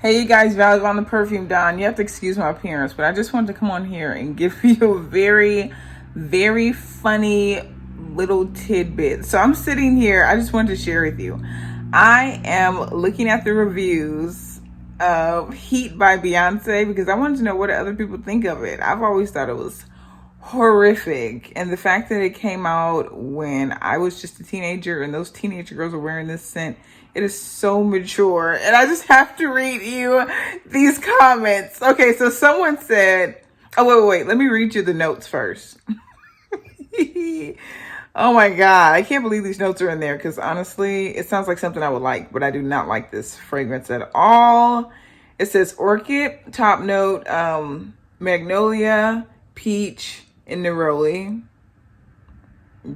Hey, you guys, Valerie on the Perfume Don. You have to excuse my appearance, but I just wanted to come on here and give you a very funny little tidbit. So I'm sitting here. I just wanted to share with you. I am looking at the reviews of Heat by Beyonce because I wanted to know what other people think of it. I've always thought it was horrific, and the fact that it came out when I was just a teenager and those teenage girls were wearing this scent, it is so mature. And I just have to read you these comments. Okay, so someone said, oh wait, let me read you the notes first. Oh my god, I can't believe these notes are in there because honestly it sounds like something I would like, but I do not like this fragrance at all. It says orchid, top note, magnolia, peach, and neroli.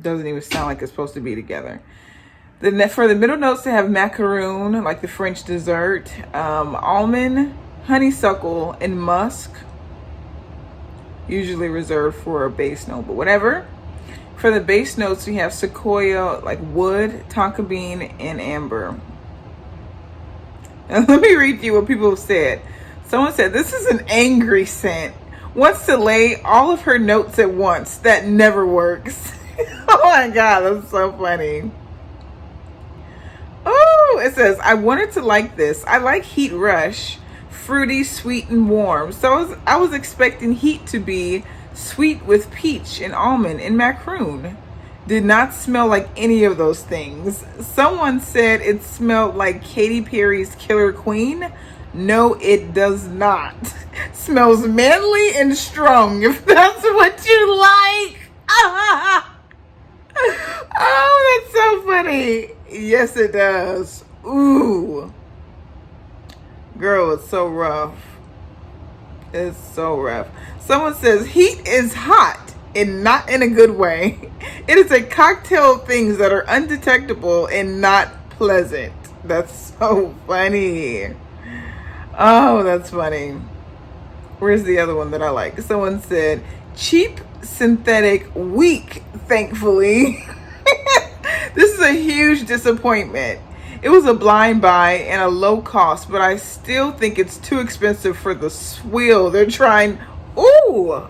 Doesn't even sound like it's supposed to be together. For the middle notes, they have macaroon, like the French dessert, almond, honeysuckle, and musk. Usually reserved for a base note, but whatever. For the base notes, we have sequoia, like wood, tonka bean, and amber. And let me read you what people have said. Someone said, this is an angry scent. Wants to lay all of her notes at once. That never works. Oh my god, that's so funny. Oh, it says, I wanted to like this. I like Heat Rush, fruity, sweet, and warm. So I was expecting Heat to be sweet with peach and almond and macaroon. Did not smell like any of those things. Someone said it smelled like Katy Perry's Killer Queen. No, it does not. Smells manly and strong, if that's what you like. Oh, that's so funny. Yes, it does. Ooh. Girl, it's so rough. It's so rough. Someone says, heat is hot and not in a good way. It is a cocktail of things that are undetectable and not pleasant. That's so funny. Oh, that's funny. Where's the other one that I like? Someone said, cheap, synthetic, weak, thankfully. This is a huge disappointment. It was a blind buy and a low cost, but I still think it's too expensive for the swill. They're trying, ooh,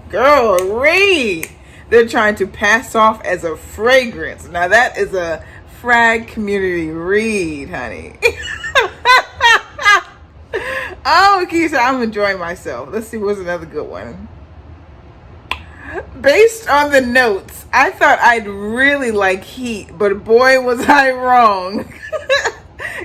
girl, read. They're trying to pass off as a fragrance. Now that is a frag community read, honey. Oh, Keisha, I'm enjoying myself. Let's see what's another good one. Based on the notes, I thought I'd really like Heat, but boy was I wrong.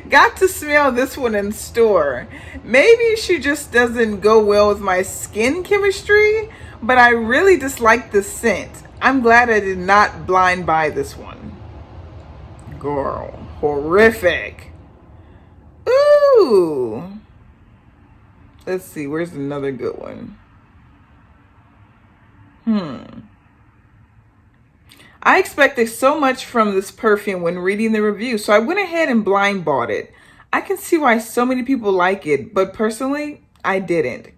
Got to smell this one in store. Maybe she just doesn't go well with my skin chemistry, but I really dislike the scent. I'm glad I did not blind buy this one. Girl, horrific. Ooh. Let's see, where's another good one? I expected so much from this perfume when reading the review, so I went ahead and blind bought it. I can see why so many people like it, but personally, I didn't.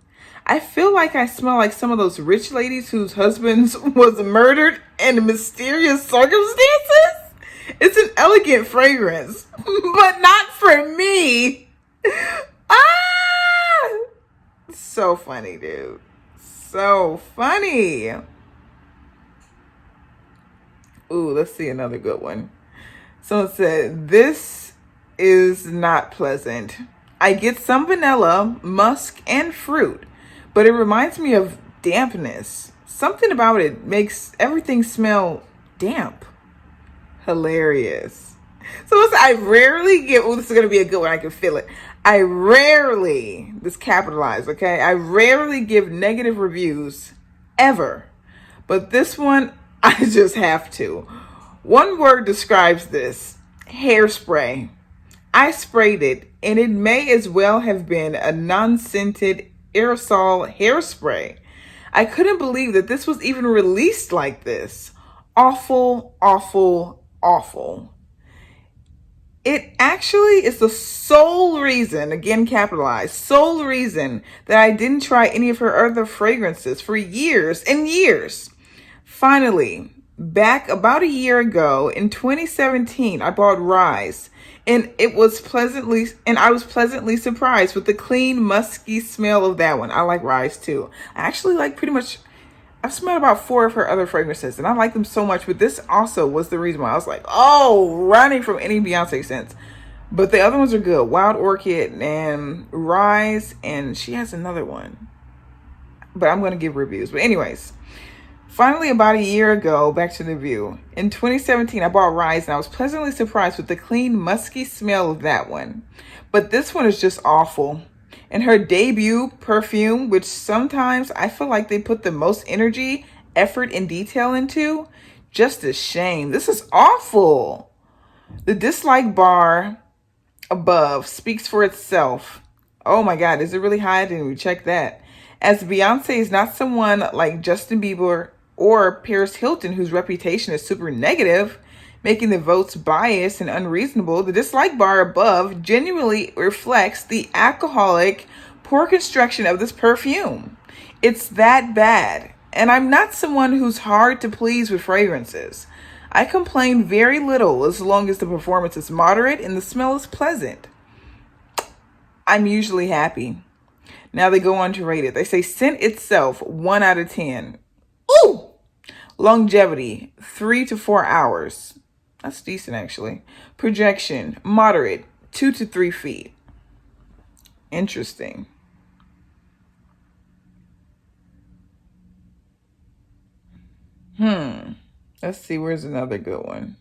I feel like I smell like some of those rich ladies whose husbands was murdered in mysterious circumstances. It's an elegant fragrance, but not for me. Ah! So funny, dude. So funny. Ooh, let's see another good one. Someone said, this is not pleasant. I get some vanilla, musk, and fruit, but it reminds me of dampness. Something about it makes everything smell damp. Hilarious. So I rarely get, oh, this is going to be a good one. I can feel it. I rarely, this capitalized, okay? I rarely give negative reviews, ever. But this one, I just have to. One word describes this: hairspray. I sprayed it, and it may as well have been a non-scented aerosol hairspray. I couldn't believe that this was even released like this. Awful, awful, awful. It actually is the sole reason, again capitalized, sole reason that I didn't try any of her other fragrances for years and years. Finally, back about a year ago in 2017, I bought Rise, And I was pleasantly surprised with the clean, musky smell of that one. I like Rise too. I actually like pretty much, I've smelled about 4 of her other fragrances and I like them so much, but this also was the reason why I was like, oh, running from any Beyonce scents. But the other ones are good. Wild Orchid and Rise, and she has another one. But I'm going to give reviews. But anyways, finally, about a year ago, back to the review. In 2017, I bought Rise, and I was pleasantly surprised with the clean, musky smell of that one. But this one is just awful. And her debut, Perfume, which sometimes I feel like they put the most energy, effort, and detail into, just a shame. This is awful. The dislike bar above speaks for itself. Oh my God, is it really high? I didn't even check that. As Beyonce is not someone like Justin Bieber or Paris Hilton, whose reputation is super negative, making the votes biased and unreasonable, the dislike bar above genuinely reflects the alcoholic, poor construction of this perfume. It's that bad. And I'm not someone who's hard to please with fragrances. I complain very little as long as the performance is moderate and the smell is pleasant. I'm usually happy. Now they go on to rate it. They say scent itself, 1 out of 10. Ooh! Longevity, 3 to 4 hours. That's decent, actually. Projection, moderate, 2 to 3 feet. Interesting. Let's see, where's another good one?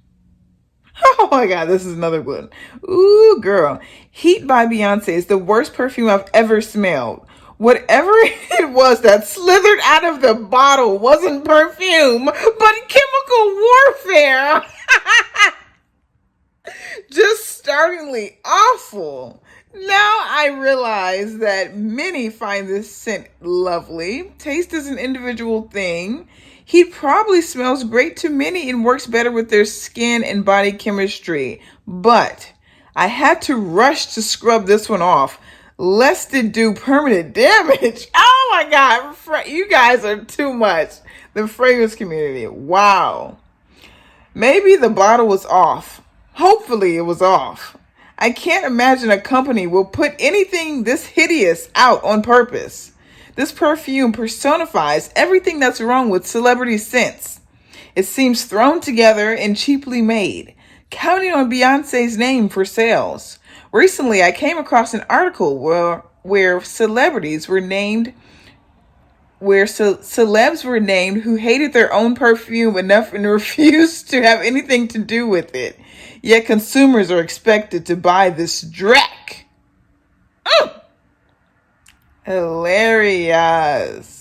Oh my God, this is another one. Ooh, girl. Heat by Beyonce is the worst perfume I've ever smelled. Whatever it was that slithered out of the bottle wasn't perfume, but chemical warfare. Just startlingly awful. Now I realize that many find this scent lovely. Taste is an individual thing. He probably smells great to many and works better with their skin and body chemistry. But I had to rush to scrub this one off, lest it do permanent damage. Oh my God, you guys are too much. The fragrance community, wow. Maybe the bottle was off. Hopefully it was off. I can't imagine a company will put anything this hideous out on purpose. This perfume personifies everything that's wrong with celebrity scents. It seems thrown together and cheaply made, counting on Beyonce's name for sales. Recently, I came across an article where celebs were named who hated their own perfume enough and refused to have anything to do with it. Yet consumers are expected to buy this dreck. Hilarious.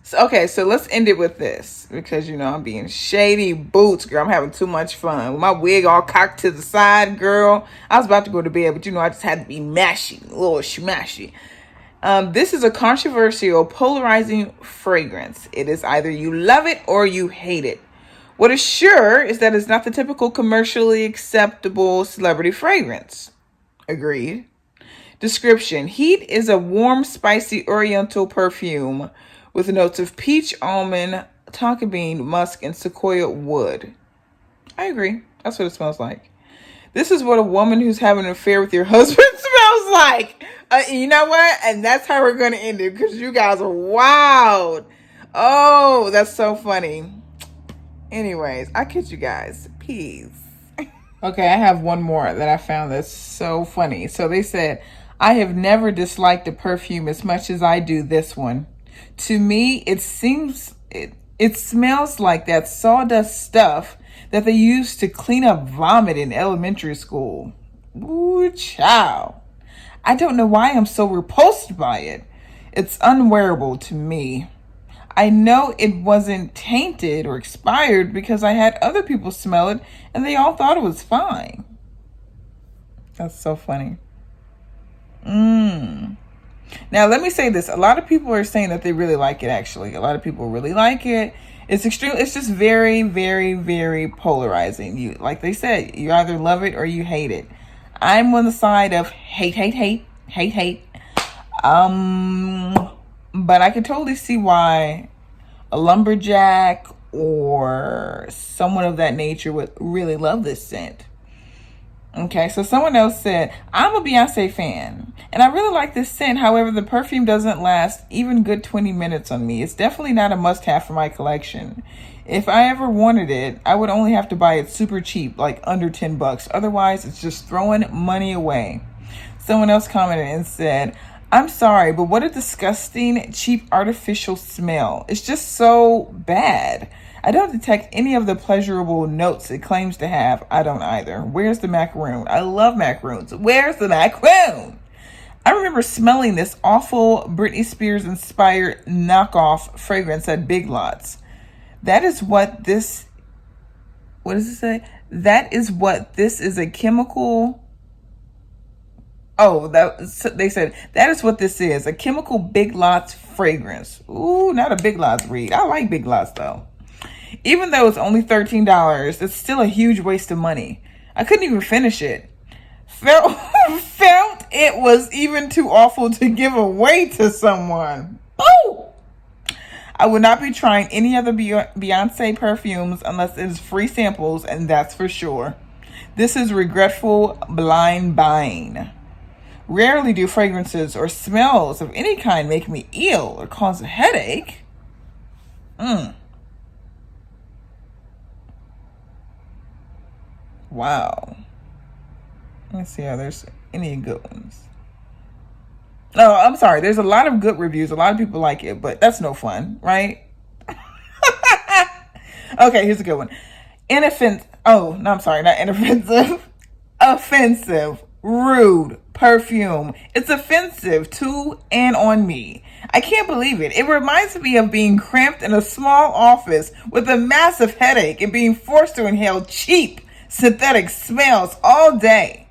So let's end it with this, because I'm being shady boots, girl. I'm having too much fun with my wig all cocked to the side, girl. I was about to go to bed, but I just had to be mashy, a little smashy. This is a controversial, polarizing fragrance. It is either you love it or you hate it. What is sure is that it's not the typical commercially acceptable celebrity fragrance. Agreed. Description. Heat is a warm, spicy oriental perfume with notes of peach, almond, tonka bean, musk, and sequoia wood. I agree. That's what it smells like. This is what a woman who's having an affair with your husband smells like. You know what? And that's how we're going to end it, because you guys are wild. Oh, that's so funny. Anyways, I kid you guys. Peace. Okay, I have one more that I found that's so funny. So they said, I have never disliked a perfume as much as I do this one. To me, it smells like that sawdust stuff that they used to clean up vomit in elementary school. Ooh, child. I don't know why I'm so repulsed by it. It's unwearable to me. I know it wasn't tainted or expired because I had other people smell it and they all thought it was fine. That's so funny. Now, let me say this. A lot of people are saying that they really like it, actually. A lot of people really like it. It's just very, very, very polarizing. Like they said, you either love it or you hate it. I'm on the side of hate. But I can totally see why a lumberjack or someone of that nature would really love this scent. Okay, so someone else said, I'm a Beyonce fan, and I really like this scent. However, the perfume doesn't last even good 20 minutes on me. It's definitely not a must-have for my collection. If I ever wanted it, I would only have to buy it super cheap, like under 10 bucks. Otherwise, it's just throwing money away. Someone else commented and said, I'm sorry, but what a disgusting, cheap, artificial smell. It's just so bad. I don't detect any of the pleasurable notes it claims to have. I don't either. Where's the macaroon? I love macaroons. Where's the macaroon? I remember smelling this awful Britney Spears inspired knockoff fragrance at Big Lots. That is what this, what does it say? That is what this is, a chemical. Oh, they said that is what this is, a chemical Big Lots fragrance. Ooh, not a Big Lots read. I like Big Lots though. Even though it's only $13, it's still a huge waste of money. I couldn't even finish it. Felt it was even too awful to give away to someone. Oh! I would not be trying any other Beyonce perfumes unless it is free samples, and that's for sure. This is regretful blind buying. Rarely do fragrances or smells of any kind make me ill or cause a headache. Wow. Let's see how there's any good ones. No, I'm sorry. There's a lot of good reviews. A lot of people like it, but that's no fun, right? Okay, here's a good one. Inoffensive. Oh, no, I'm sorry. Not inoffensive. Offensive. Rude. Perfume. It's offensive to and on me. I can't believe it. It reminds me of being cramped in a small office with a massive headache and being forced to inhale cheap synthetic smells all day.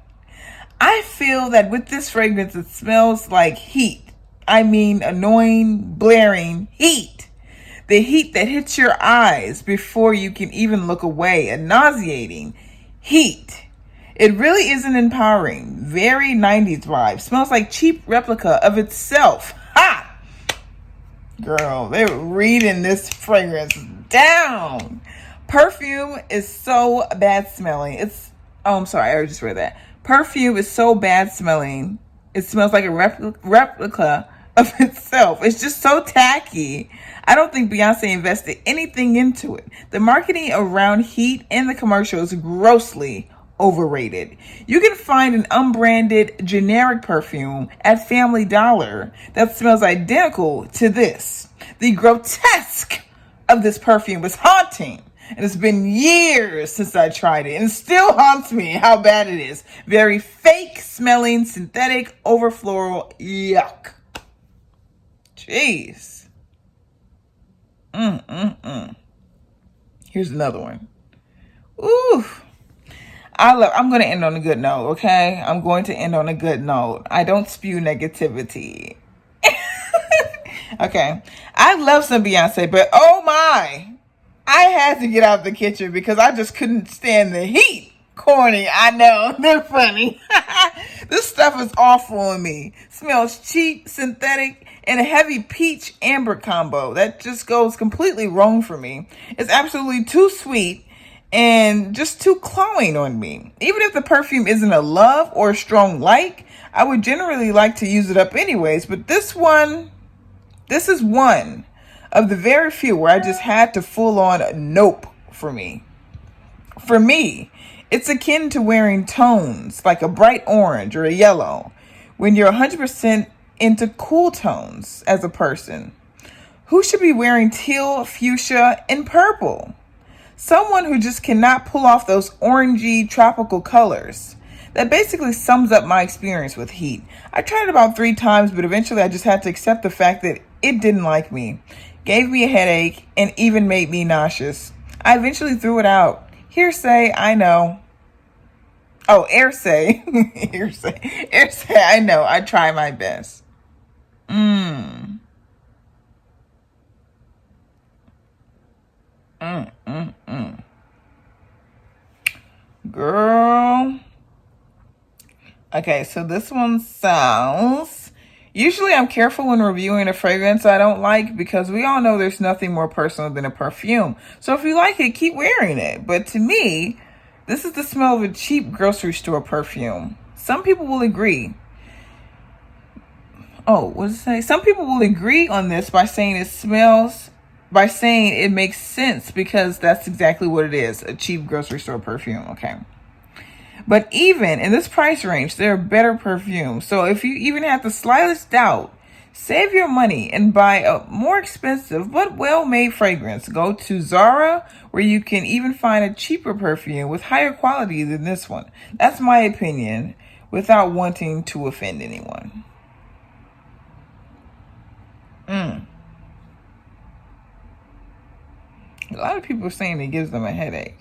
I feel that with this fragrance, it smells like heat. I mean, annoying, blaring heat. The heat that hits your eyes before you can even look away. A nauseating heat. It really isn't empowering. Very 90s vibe. Smells like cheap replica of itself. Ha! Girl, they were reading this fragrance down. Perfume is so bad smelling. I'm sorry, I just read that. Perfume is so bad smelling. It smells like a replica of itself. It's just so tacky. I don't think Beyonce invested anything into it. The marketing around heat and the commercial is grossly overrated. You can find an unbranded generic perfume at Family Dollar that smells identical to this. The grotesque of this perfume is haunting. And it's been years since I tried it, and it still haunts me how bad it is. Very fake smelling, synthetic, over floral, yuck. Jeez. Here's another one. Ooh. I'm going to end on a good note, okay? I'm going to end on a good note. I don't spew negativity. Okay. I love some Beyonce, but oh my. I had to get out the kitchen because I just couldn't stand the heat. Corny, I know. They're funny. This stuff is awful on me. Smells cheap, synthetic, and a heavy peach amber combo. That just goes completely wrong for me. It's absolutely too sweet and just too clawing on me. Even if the perfume isn't a love or a strong like, I would generally like to use it up anyways. But this is one of the very few where I just had to full on nope for me. For me, it's akin to wearing tones like a bright orange or a yellow when you're 100% into cool tones as a person. Who should be wearing teal, fuchsia, and purple? Someone who just cannot pull off those orangey tropical colors. That basically sums up my experience with heat. I tried it about 3 times, but eventually I just had to accept the fact that it didn't like me. Gave me a headache, and even made me nauseous. I eventually threw it out. Hearsay, I know. Oh, airsay. Airsay, I know. I try my best. Girl. Okay, so this one sounds Usually I'm careful when reviewing a fragrance I don't like because we all know there's nothing more personal than a perfume. So if you like it, keep wearing it. But to me, this is the smell of a cheap grocery store perfume. Some people will agree. Oh, what does it say? Some people will agree on this by saying it makes sense because that's exactly what it is, a cheap grocery store perfume. Okay. But even in this price range, there are better perfumes. So if you even have the slightest doubt, save your money and buy a more expensive but well-made fragrance. Go to Zara, where you can even find a cheaper perfume with higher quality than this one. That's my opinion, without wanting to offend anyone. A lot of people are saying it gives them a headache.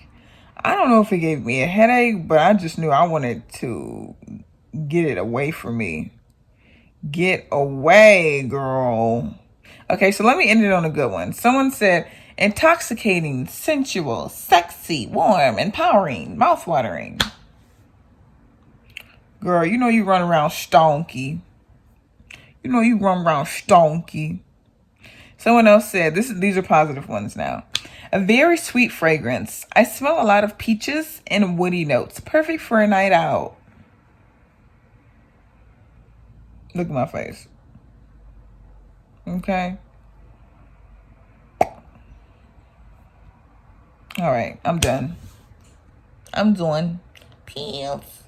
I don't know if it gave me a headache, but I just knew I wanted to get it away from me. Get away, girl. Okay, so let me end it on a good one. Someone said, intoxicating, sensual, sexy, warm, empowering, mouthwatering. Girl, you know you run around stonky. You know you run around stonky. Someone else said, these are positive ones now. A very sweet fragrance. I smell a lot of peaches and woody notes. Perfect for a night out. Look at my face. Okay. All right, I'm done. I'm done. Peace.